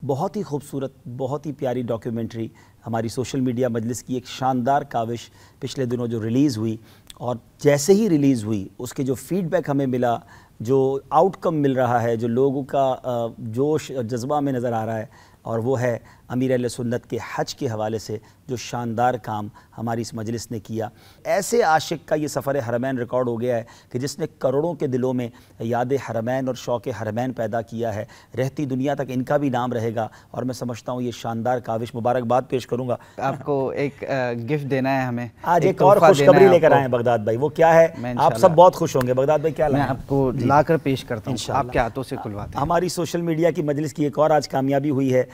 बहुत ही खूबसूरत, बहुत ही प्यारी डॉक्यूमेंट्री हमारी सोशल मीडिया मजलिस की एक शानदार काविश पिछले दिनों जो रिलीज़ हुई, और जैसे ही रिलीज़ हुई उसके जो फीडबैक हमें मिला, जो आउटकम मिल रहा है, जो लोगों का जोश और जज्बा में नज़र आ रहा है, और वो है अमीर अहले सुन्नत के हज के हवाले से जो शानदार काम हमारी इस मजलिस ने किया। ऐसे आशिक का ये सफ़र हरमैन रिकॉर्ड हो गया है कि जिसने करोड़ों के दिलों में याद हरमैन और शौक़ हरमैन पैदा किया है। रहती दुनिया तक इनका भी नाम रहेगा, और मैं समझता हूँ ये शानदार काविश, मुबारकबाद पेश करूँगा। आपको एक गिफ्ट देना है हमें, आज एक और खुशखबरी लेकर आए हैं बगदाद भाई। वो क्या है? आप सब बहुत खुश होंगे। बगदाद भाई क्या लाए? मैं आपको लाकर पेश करता हूँ, आपके हाथों से खुलवाते हैं। हमारी सोशल मीडिया की मजलिस की एक और आज कामयाबी हुई है।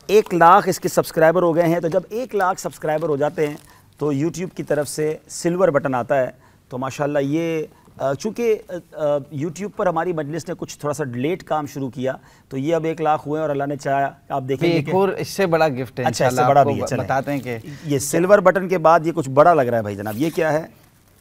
1 लाख इसके सब्सक्राइबर हो गए हैं। तो जब 1 लाख सब्सक्राइबर हो जाते हैं तो यूट्यूब की तरफ से सिल्वर बटन आता है। तो माशाल्लाह ये चूँकि यूट्यूब पर हमारी मजलिस ने कुछ थोड़ा सा लेट काम शुरू किया, तो ये अब 1 लाख हुए और अल्लाह ने चाहा, आप देखेंगे एक और इससे बड़ा गिफ्ट है। अच्छा, इससे बड़ा भी है। बताते हैं कि ये सिल्वर बटन के बाद ये कुछ बड़ा लग रहा है भाई जनाब। ये क्या है?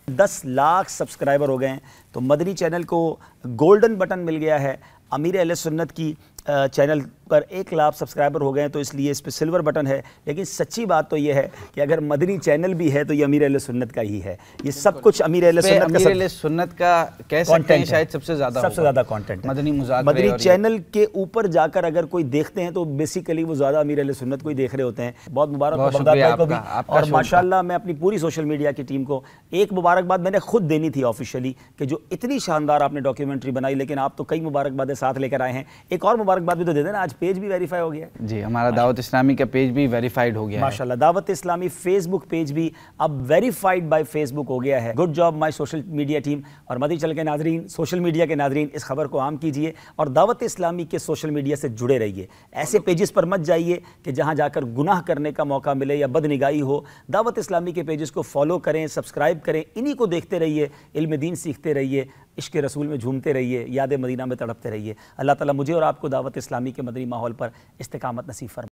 10 लाख सब्सक्राइबर हो गए हैं। तो मदनी चैनल को गोल्डन बटन मिल गया है। अमीर अहले सुन्नत की चैनल पर 1 लाख सब्सक्राइबर हो गए हैं, तो इसलिए इस पर सिल्वर बटन है। लेकिन सच्ची बात तो ये है कि अगर मदनी चैनल भी है तो ये अमीर अहले सुन्नत का ही है। ये सब कुछ अमीर अहले सुन्नत का कह सकते हैं, शायद सबसे ज़्यादा कंटेंट मदनी चैनल के ऊपर जाकर अगर कोई देखते हैं तो बेसिकली वो ज़्यादा अमीर अहले सुन्नत को ही देख रहे होते हैं। बहुत मुबारक हो बगदाद भाई को भी, और माशाल्लाह मैं अपनी पूरी सोशल मीडिया की टीम को एक मुबारकबाद मैंने खुद देनी थी ऑफिशियली कि जो इतनी शानदार आपने डॉक्यूमेंट्री बनाई। लेकिन आप तो कई मुबारकबादें साथ लेकर आए हैं, एक और मुबारकबाद भी तो दे देना। आज पेज भी वेरीफाई हो गया जी, हमारा दावत इस्लामी का पेज भी वेरीफाइड हो गया माशाल्लाह। दावत इस्लामी फेसबुक पेज भी अब वेरीफाइड बाय फेसबुक हो गया है। Good job my social media team. और मदनी चैनल के नाजरीन, सोशल मीडिया के नाजरीन, इस खबर को आम कीजिए और दावत इस्लामी के सोशल मीडिया से जुड़े रहिए। ऐसे पेजेस पर मत जाइए कि जहां जाकर गुनाह करने का मौका मिले या बदनिगाही हो। दावत इस्लामी के पेजेस को फॉलो करें, सब्सक्राइब करें, इन्हीं को देखते रहिए, इल्म दीन सीखते रहिए, इश्क़ रसूल में झूमते रहिए, याद मदीना में तड़पते रहिए। अल्लाह ताला मुझे और आपको दावत इस्लामी के मदनी माहौल पर इस्तिकामत नसीब फरमाए।